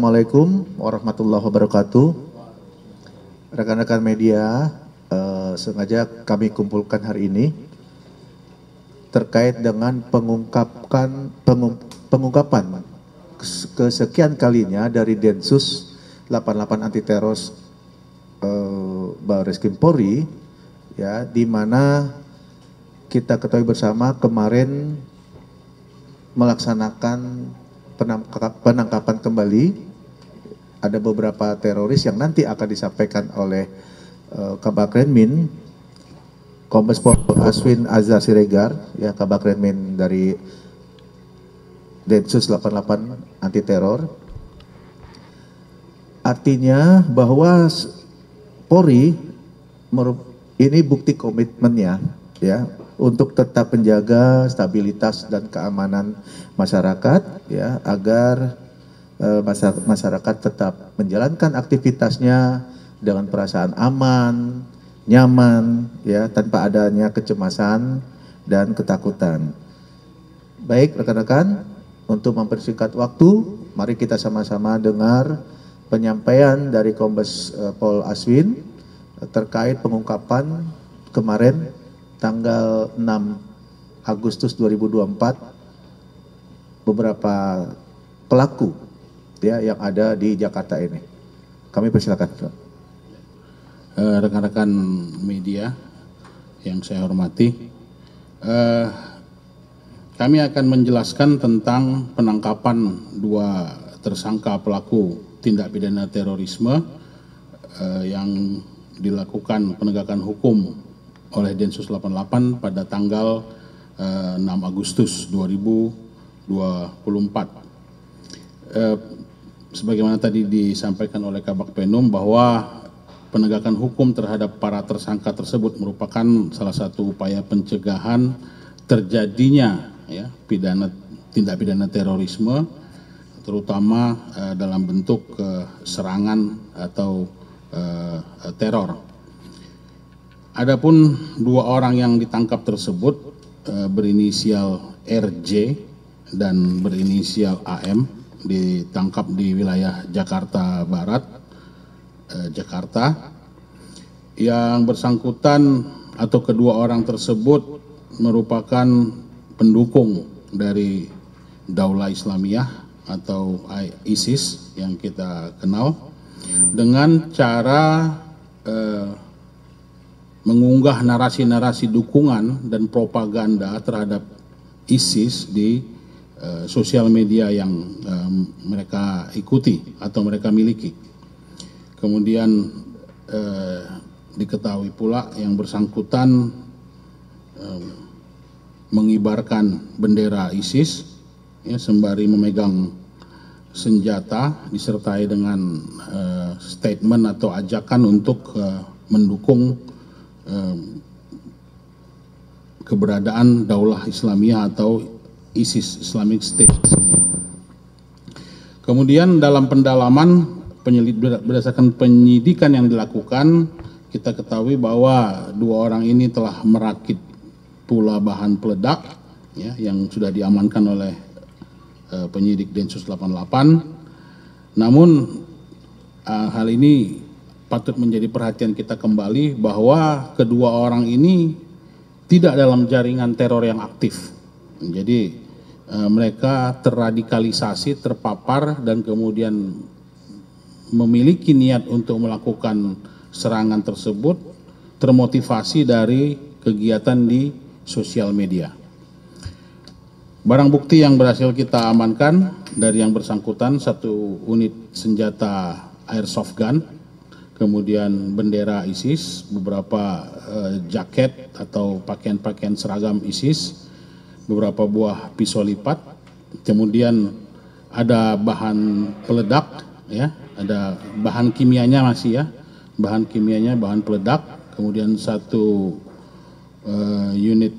Assalamualaikum warahmatullahi wabarakatuh. Rekan-rekan media, sengaja kami kumpulkan hari ini terkait dengan pengungkapan kesekian kalinya dari Densus 88 anti teror Barreskrim Polri, ya, di mana kita ketahui bersama kemarin melaksanakan penangkapan kembali ada beberapa teroris yang nanti akan disampaikan oleh Kabakrenmin Kombes Pol Aswin Azhar Siregar, ya, Kabakrenmin dari Densus 88 anti teror. Artinya bahwa Polri ini bukti komitmennya, ya, untuk tetap menjaga stabilitas dan keamanan masyarakat, ya, agar masyarakat tetap menjalankan aktivitasnya dengan perasaan aman, nyaman, ya, tanpa adanya kecemasan dan ketakutan. Baik rekan-rekan, untuk mempersingkat waktu, mari kita sama-sama dengar penyampaian dari Kombes Pol Aswin terkait pengungkapan kemarin tanggal 6 Agustus 2024 beberapa pelaku, ya, yang ada di Jakarta ini. Kami persilakan. Rekan-rekan media yang saya hormati, kami akan menjelaskan tentang penangkapan dua tersangka pelaku tindak pidana terorisme yang dilakukan penegakan hukum oleh Densus 88 pada tanggal 6 Agustus 2024. Sebagaimana tadi disampaikan oleh Kabak Penum bahwa penegakan hukum terhadap para tersangka tersebut merupakan salah satu upaya pencegahan terjadinya, ya, tindak pidana terorisme, terutama dalam bentuk serangan atau teror. Adapun dua orang yang ditangkap tersebut berinisial RJ dan berinisial AM, ditangkap di wilayah Jakarta Barat, Jakarta. Yang bersangkutan atau kedua orang tersebut merupakan pendukung dari Daulah Islamiyah atau ISIS yang kita kenal, dengan cara mengunggah narasi-narasi dukungan dan propaganda terhadap ISIS di sosial media yang mereka ikuti atau mereka miliki. Kemudian diketahui pula yang bersangkutan mengibarkan bendera ISIS, ya, sembari memegang senjata disertai dengan statement atau ajakan untuk mendukung keberadaan Daulah Islamiyah atau ISIS, Islamic State. Kemudian dalam pendalaman berdasarkan penyidikan yang dilakukan, kita ketahui bahwa dua orang ini telah merakit pula bahan peledak, ya, yang sudah diamankan oleh penyidik Densus 88. Namun hal ini patut menjadi perhatian kita kembali bahwa kedua orang ini tidak dalam jaringan teror yang aktif. Jadi mereka terradikalisasi, terpapar, dan kemudian memiliki niat untuk melakukan serangan tersebut termotivasi dari kegiatan di sosial media. Barang bukti yang berhasil kita amankan dari yang bersangkutan, satu unit senjata airsoft gun, kemudian bendera ISIS, beberapa jaket atau pakaian-pakaian seragam ISIS, beberapa buah pisau lipat, kemudian ada bahan peledak, ya, ada bahan kimianya masih, ya, bahan kimianya, bahan peledak, kemudian satu unit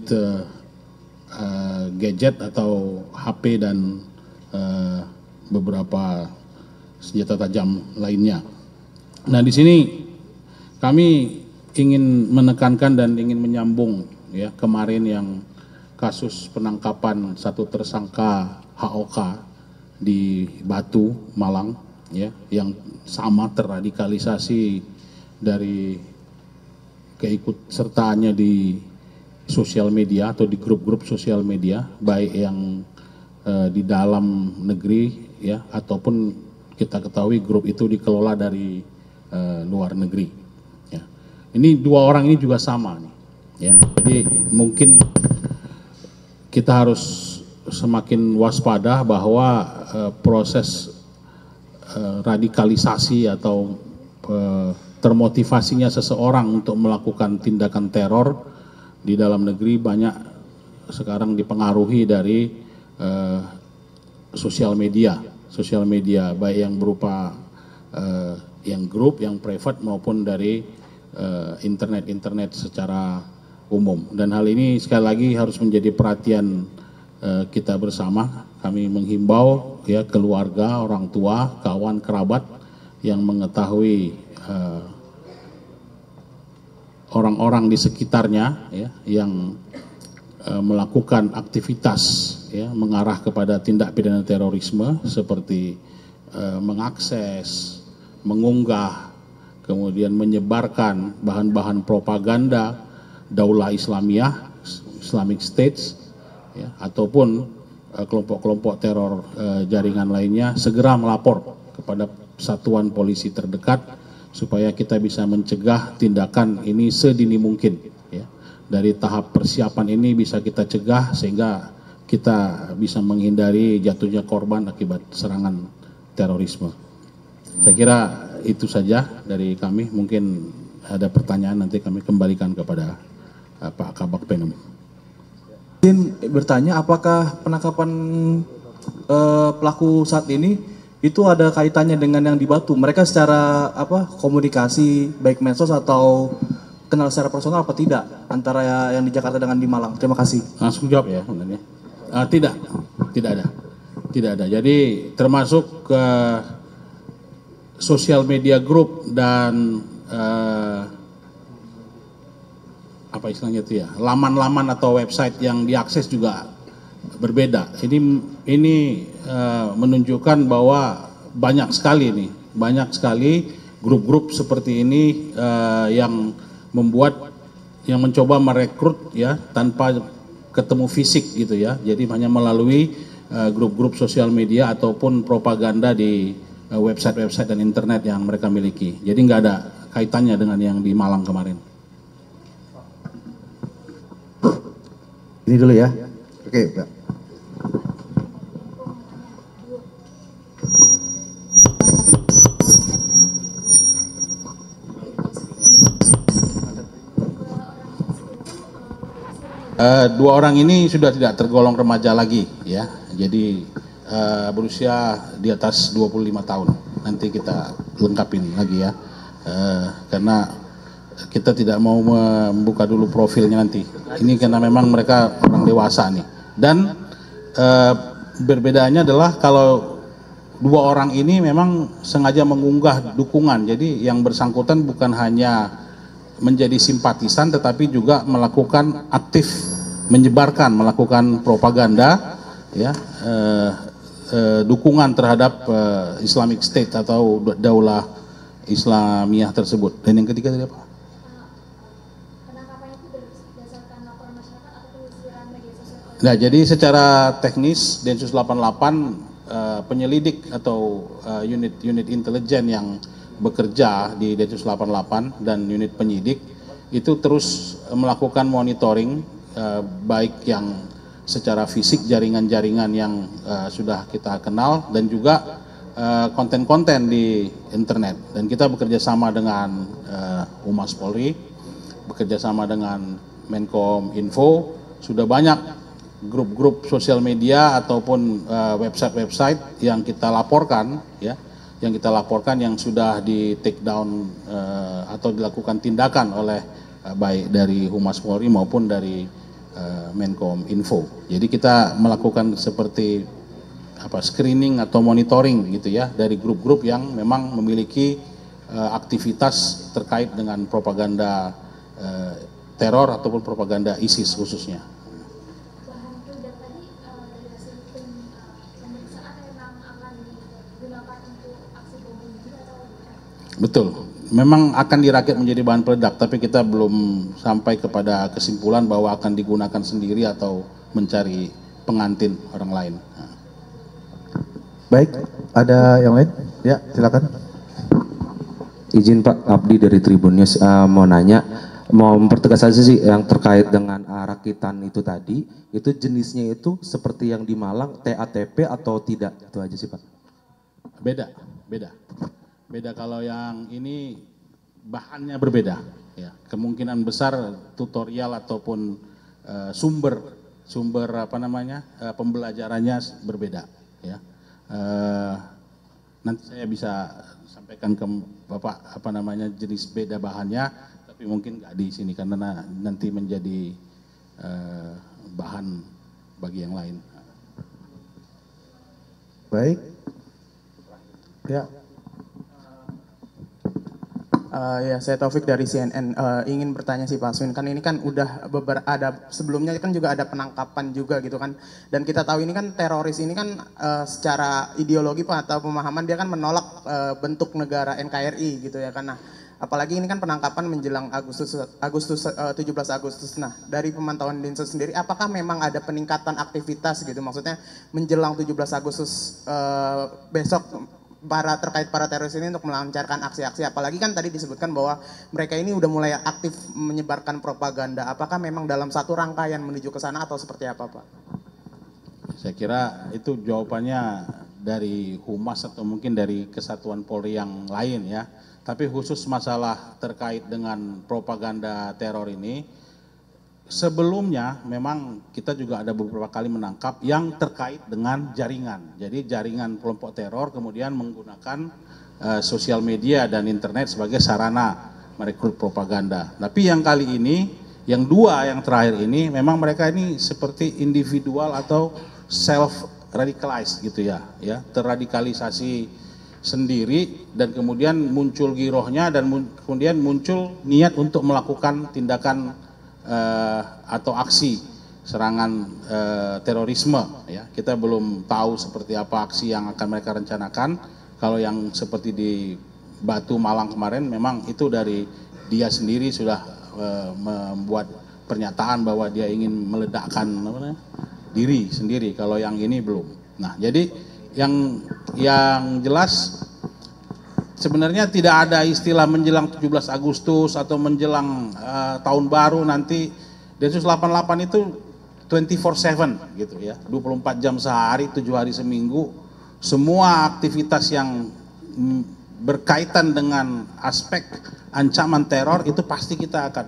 gadget atau HP dan beberapa senjata tajam lainnya. Nah, di sini kami ingin menekankan dan ingin menyambung, ya, kemarin yang kasus penangkapan satu tersangka HOK di Batu, Malang, ya yang sama terradikalisasi dari keikutsertaannya di sosial media atau di grup-grup sosial media, baik yang di dalam negeri ya ataupun kita ketahui grup itu dikelola dari luar negeri. Ya. Ini dua orang ini juga sama nih. Ya, jadi mungkin kita harus semakin waspada bahwa proses radikalisasi atau termotivasinya seseorang untuk melakukan tindakan teror di dalam negeri banyak sekarang dipengaruhi dari sosial media baik yang berupa yang grup, yang private maupun dari internet secara umum. Dan hal ini sekali lagi harus menjadi perhatian kita bersama. Kami menghimbau ya keluarga, orang tua, kawan, kerabat yang mengetahui orang-orang di sekitarnya ya yang melakukan aktivitas ya mengarah kepada tindak pidana terorisme seperti mengakses, mengunggah, kemudian menyebarkan bahan-bahan propaganda Daulah Islamiyah, Islamic States, ya, ataupun kelompok-kelompok teror jaringan lainnya segera melapor kepada satuan polisi terdekat supaya kita bisa mencegah tindakan ini sedini mungkin. Ya. Dari tahap persiapan ini bisa kita cegah sehingga kita bisa menghindari jatuhnya korban akibat serangan terorisme. Saya kira itu saja dari kami. Mungkin ada pertanyaan nanti kami kembalikan kepada Pak Kabak Penum. Izin bertanya, apakah penangkapan pelaku saat ini itu ada kaitannya dengan yang di Batu? Mereka secara komunikasi baik medsos atau kenal secara personal apa tidak antara yang di Jakarta dengan di Malang? Terima kasih. Langsung jawab ya sebenarnya. Tidak ada. Jadi termasuk ke sosial media group dan apa istilahnya itu ya, laman-laman atau website yang diakses juga berbeda. Ini menunjukkan bahwa banyak sekali grup-grup seperti ini yang mencoba merekrut ya tanpa ketemu fisik gitu ya. Jadi hanya melalui grup-grup sosial media ataupun propaganda di website-website dan internet yang mereka miliki. Jadi nggak ada kaitannya dengan yang di Malang kemarin. Ini dulu ya. Oke, Pak. Dua orang ini sudah tidak tergolong remaja lagi ya. Jadi berusia di atas 25 tahun. Nanti kita lengkapin lagi ya. Karena kita tidak mau membuka dulu profilnya nanti. Ini karena memang mereka orang dewasa nih. Dan berbedaannya adalah kalau dua orang ini memang sengaja mengunggah dukungan. Jadi yang bersangkutan bukan hanya menjadi simpatisan tetapi juga melakukan aktif melakukan propaganda ya dukungan terhadap Islamic State atau Daulah Islamiyah tersebut. Dan yang ketiga tadi apa? Nah, jadi secara teknis Densus 88 penyelidik atau unit intelijen yang bekerja di Densus 88 dan unit penyidik itu terus melakukan monitoring baik yang secara fisik jaringan-jaringan yang sudah kita kenal dan juga konten-konten di internet. Dan kita bekerja sama dengan Humas Polri, bekerja sama dengan Menkom Info, sudah banyak grup-grup sosial media ataupun website-website yang kita laporkan ya, yang sudah di take down atau dilakukan tindakan oleh baik dari Humas Polri maupun dari Menkom Info. Jadi kita melakukan seperti screening atau monitoring gitu ya dari grup-grup yang memang memiliki aktivitas terkait dengan propaganda teror ataupun propaganda ISIS khususnya. Betul, memang akan dirakit menjadi bahan peledak, tapi kita belum sampai kepada kesimpulan bahwa akan digunakan sendiri atau mencari pengantin orang lain. Baik, ada yang lain? Ya, silakan. Izin Pak, Abdi dari Tribun News, mau nanya, mau mempertegas aja sih yang terkait dengan rakitan itu tadi, itu jenisnya itu seperti yang di Malang, TATP atau tidak? Itu aja sih Pak. Beda. Kalau yang ini bahannya berbeda. Ya, kemungkinan besar tutorial ataupun sumber pembelajarannya berbeda. Ya, nanti saya bisa sampaikan ke Bapak jenis beda bahannya, tapi mungkin nggak di sini karena nanti menjadi bahan bagi yang lain. Baik. Ya. Ya, saya Taufik dari CNN. Ingin bertanya sih Pak Aswin, kan ini kan udah sebelumnya kan juga ada penangkapan juga gitu kan. Dan kita tahu ini kan teroris ini kan secara ideologi Pak atau pemahaman dia kan menolak bentuk negara NKRI gitu ya kan. Nah, apalagi ini kan penangkapan menjelang 17 Agustus. Nah, dari pemantauan Densus sendiri apakah memang ada peningkatan aktivitas gitu? Maksudnya menjelang 17 Agustus besok terkait para teroris ini untuk melancarkan aksi-aksi, apalagi kan tadi disebutkan bahwa mereka ini udah mulai aktif menyebarkan propaganda. Apakah memang dalam satu rangkaian menuju ke sana atau seperti apa Pak? Saya kira itu jawabannya dari Humas atau mungkin dari Kesatuan Polri yang lain ya. Tapi khusus masalah terkait dengan propaganda teror ini, sebelumnya memang kita juga ada beberapa kali menangkap yang terkait dengan jaringan. Jadi jaringan kelompok teror kemudian menggunakan sosial media dan internet sebagai sarana merekrut propaganda. Tapi yang kali ini, yang dua yang terakhir ini memang mereka ini seperti individual atau self radicalized gitu ya, terradikalisasi sendiri dan kemudian muncul girohnya dan kemudian muncul niat untuk melakukan tindakan atau aksi serangan terorisme ya. Kita belum tahu seperti apa aksi yang akan mereka rencanakan. Kalau yang seperti di Batu Malang kemarin memang itu dari dia sendiri sudah membuat pernyataan bahwa dia ingin meledakkan diri sendiri. Kalau yang ini belum. Nah, jadi yang jelas sebenarnya tidak ada istilah menjelang 17 Agustus atau menjelang tahun baru nanti. Densus 88 itu 24/7 gitu ya, 24 jam sehari, 7 hari seminggu. Semua aktivitas yang berkaitan dengan aspek ancaman teror itu pasti kita akan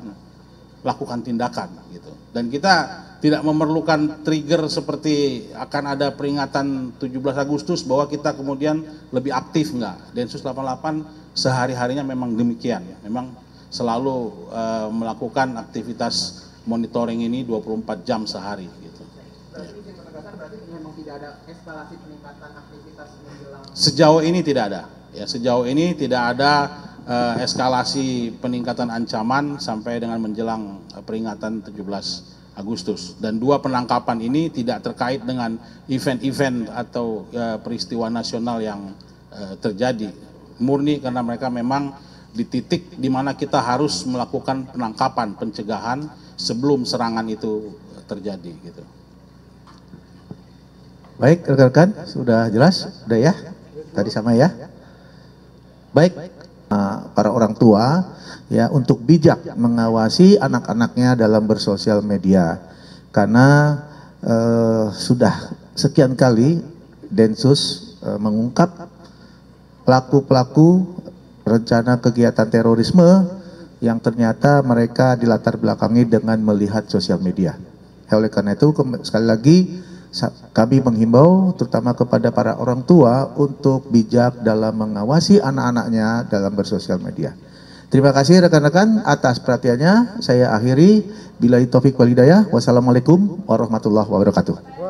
lakukan tindakan gitu. Dan kita tidak memerlukan trigger seperti akan ada peringatan 17 Agustus bahwa kita kemudian lebih aktif, enggak. Densus 88 sehari-harinya memang demikian. Memang selalu melakukan aktivitas monitoring ini 24 jam sehari gitu. Berarti memang tidak ada eskalasi peningkatan aktivitas menjelang. Sejauh ini tidak ada. Ya, sejauh ini tidak ada eskalasi peningkatan ancaman sampai dengan menjelang peringatan 17 Agustus. Dan dua penangkapan ini tidak terkait dengan event-event atau peristiwa nasional yang terjadi. Murni karena mereka memang di titik di mana kita harus melakukan penangkapan, pencegahan sebelum serangan itu terjadi gitu. Baik, rekan-rekan, sudah jelas? Sudah ya? Tadi sama ya? Baik, para orang tua ya untuk bijak mengawasi anak-anaknya dalam bersosial media, karena sudah sekian kali Densus mengungkap pelaku-pelaku rencana kegiatan terorisme yang ternyata mereka dilatar belakangi dengan melihat sosial media. Oleh karena itu sekali lagi kami menghimbau terutama kepada para orang tua untuk bijak dalam mengawasi anak-anaknya dalam bersosial media. Terima kasih rekan-rekan atas perhatiannya. Saya akhiri. Billahi taufik wal hidayah. Wassalamualaikum warahmatullahi wabarakatuh.